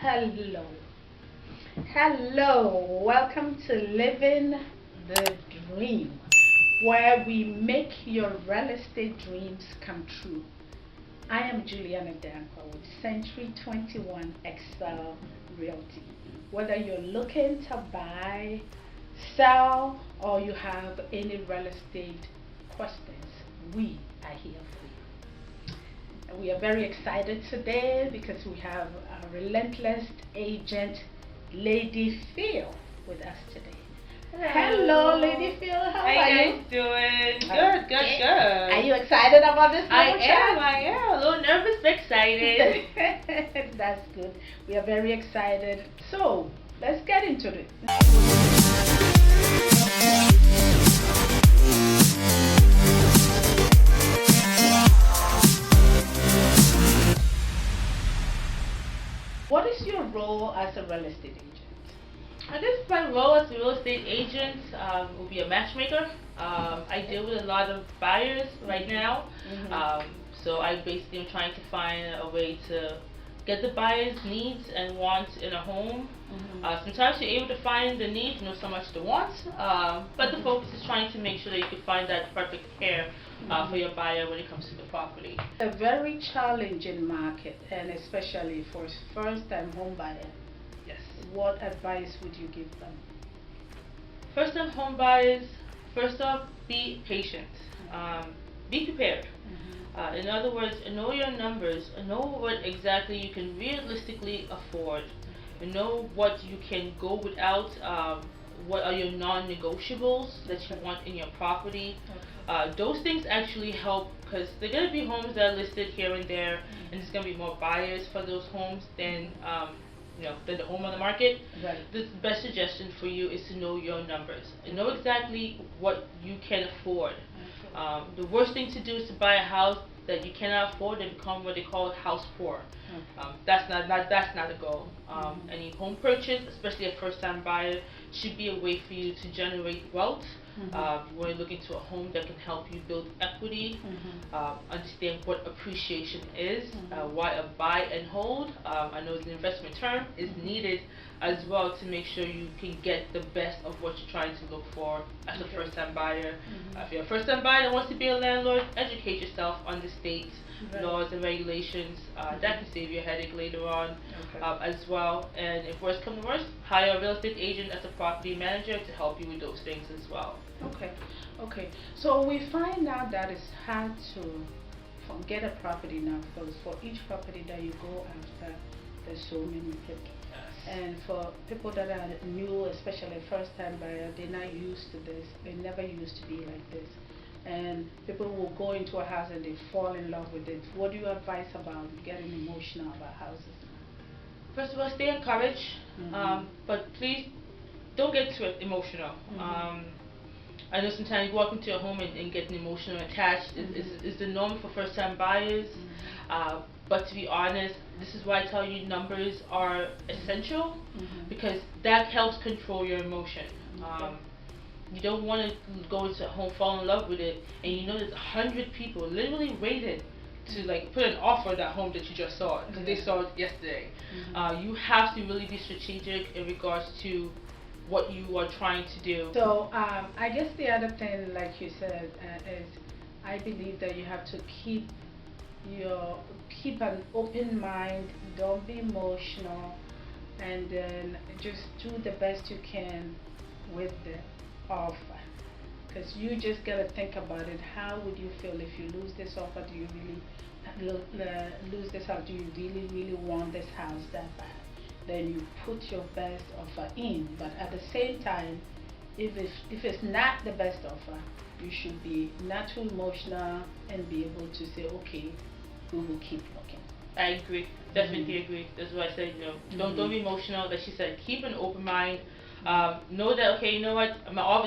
Hello. Hello. Welcome to Living the Dream, where we make your real estate dreams come true. I am Juliana with Century 21 Excel Realty. Whether you're looking to buy, sell, or you have any real estate questions, we are here for you. We are very excited today because we have a relentless agent, Lady Phil, with us today. Hello, Lady Phil. How are you you? Doing? Okay. Good. Are you excited about this? I am. A little nervous but excited. That's good. We are very excited. So, let's get into it. What is your role as a real estate agent? I guess my role as a real estate agent will be a matchmaker. I deal with a lot of buyers right now. So I basically am trying to find a way to get the buyer's needs and wants in a home. Sometimes you're able to find the needs, not so much the wants, but the focus is trying to make sure that you can find that perfect pair for your buyer when it comes to the property. A very challenging market, and especially for first-time home buyer. Yes. What advice would you give them? First-time home buyers, first off, be patient. Be prepared. In other words, know your numbers, know what exactly you can realistically afford, know what you can go without, what are your non-negotiables that you want in your property. Those things actually help because there are going to be homes that are listed here and there, and there's going to be more buyers for those homes than the home on the market. Right. The best suggestion for you is to know your numbers and know exactly what you can afford. The worst thing to do is to buy a house that you cannot afford and become what they call house poor. That's not a goal. Any home purchase, especially a first-time buyer, should be a way for you to generate wealth. You want to look into a home that can help you build equity, understand what appreciation is, why a buy and hold, I know it's an investment term, is needed as well to make sure you can get the best of what you're trying to look for as a first-time buyer. If you're a first-time buyer that wants to be a landlord, educate yourself on the state laws and regulations. That can save you a headache later on as well. And if worse comes to worse, hire a real estate agent as a property manager to help you with those things as well. Okay. So we find out that it's hard to get a property now because for each property that you go after, there's so many people. And for people that are new, especially first-time buyer, they're not used to this. They never used to be like this. And people will go into a house and they fall in love with it. What do you advise about getting emotional about houses? First of all, stay encouraged, but please don't get too emotional. I know sometimes you walk into a home and getting emotional attached is the norm for first-time buyers. But to be honest, this is why I tell you numbers are essential because that helps control your emotion. You don't want to go into a home, fall in love with it, and you know there's 100 people literally waited to put an offer on that home that you just saw because they saw it yesterday. You have to really be strategic in regards to what you are trying to do. So I guess the other thing, like you said, is I believe that you have to keep an open mind, don't be emotional, and then just do the best you can with the offer. Because you just gotta think about it. How would you feel if you lose this offer? Do you really lose this house? Do you really want this house that bad? Then you put your best offer in. But at the same time, if it's not the best offer, you should be not too emotional and be able to say, okay, we will keep looking. I agree. Definitely agree. That's why I said, don't be emotional. Like she said, keep an open mind. Know that, okay, you know what,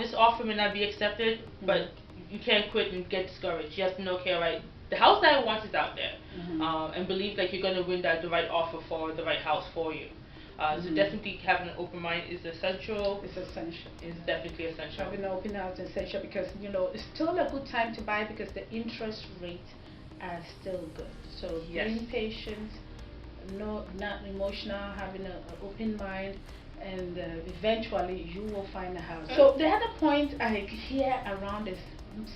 this offer may not be accepted, but you can't quit and get discouraged. You have to know, okay, all right, the house that I want is out there, and believe that you're going to win the right offer for the right house for you. So definitely having an open mind is essential. It's essential. It's definitely essential. Having an open house is essential because it's still a good time to buy because the interest rate are still good. So being patient, no, not emotional, having an open mind, and eventually you will find a house. So the other point I hear around is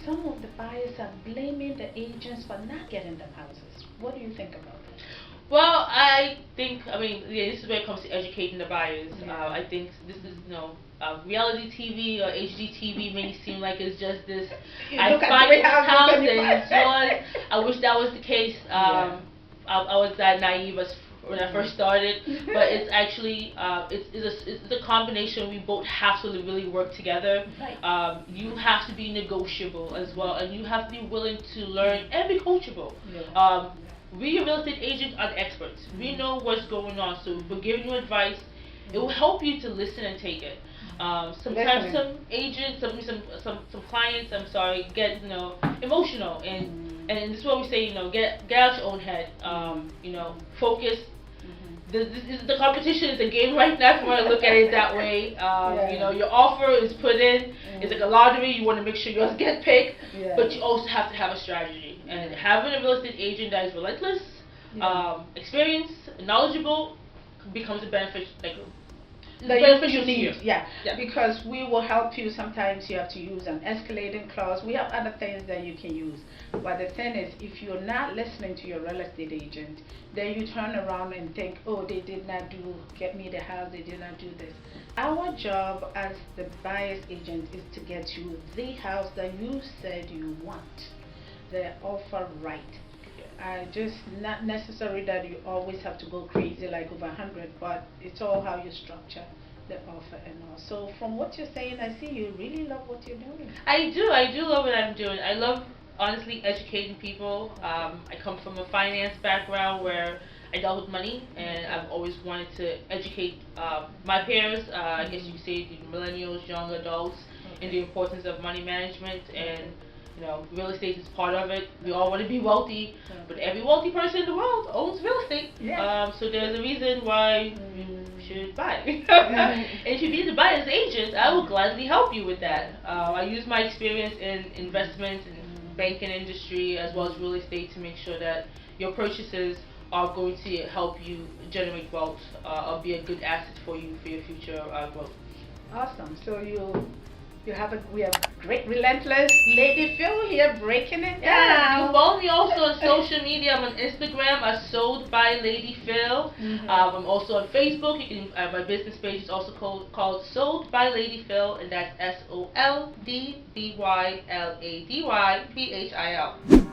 some of the buyers are blaming the agents for not getting them houses. What do you think about that? Well, I mean, yeah, this is where it comes to educating the buyers. Yeah. I think this is, reality TV or HGTV may seem like it's just this, You I look at find three this houses house and you and it's yours. I wish that was the case. Yeah. I was that naive as when I first started, but it's actually, it's a combination. We both have to really work together. Right. You have to be negotiable as well, and you have to be willing to learn and be coachable. Yeah. We real estate agents are the experts. We know what's going on, so if we're giving you advice, it will help you to listen and take it. Sometimes some agents, some clients, I'm sorry, get emotional, and this is what we say, get out your own head. Focus. The competition is a game right now. If you want to look at it that way, your offer is put in. It's like a lottery. You want to make sure yours get picked, but you also have to have a strategy. And having a real estate agent that is relentless, experienced, knowledgeable, becomes a benefit. You need, yeah, because we will help you. Sometimes you have to use an escalating clause. We have other things that you can use, but the thing is, if you're not listening to your real estate agent, then you turn around and think, oh, they did not get me the house, they did not do this. Our job as the buyer's agent is to get you the house that you said you want, the offer right. Just not necessary that you always have to go crazy like over 100, but it's all how you structure the offer and all. So from what you're saying, I see you really love what you're doing. I do love what I'm doing. I love, honestly, educating people. I come from a finance background where I dealt with money, and I've always wanted to educate my peers, I guess you could say the millennials, young adults, in the importance of money management. And real estate is part of it. We all want to be wealthy, but every wealthy person in the world owns real estate. So there's a reason why you should buy. And if you be the buyer's agent, I will gladly help you with that. I use my experience in investments and banking industry as well as real estate to make sure that your purchases are going to help you generate wealth or be a good asset for you for your future growth. Awesome. So we have great relentless Lady Phil here breaking it down. You follow me also on social media. I'm on Instagram as Sold by Lady Phil. I'm also on Facebook. You can my business page is also called Sold by Lady Phil, and that's SOLDBYLADYPHIL.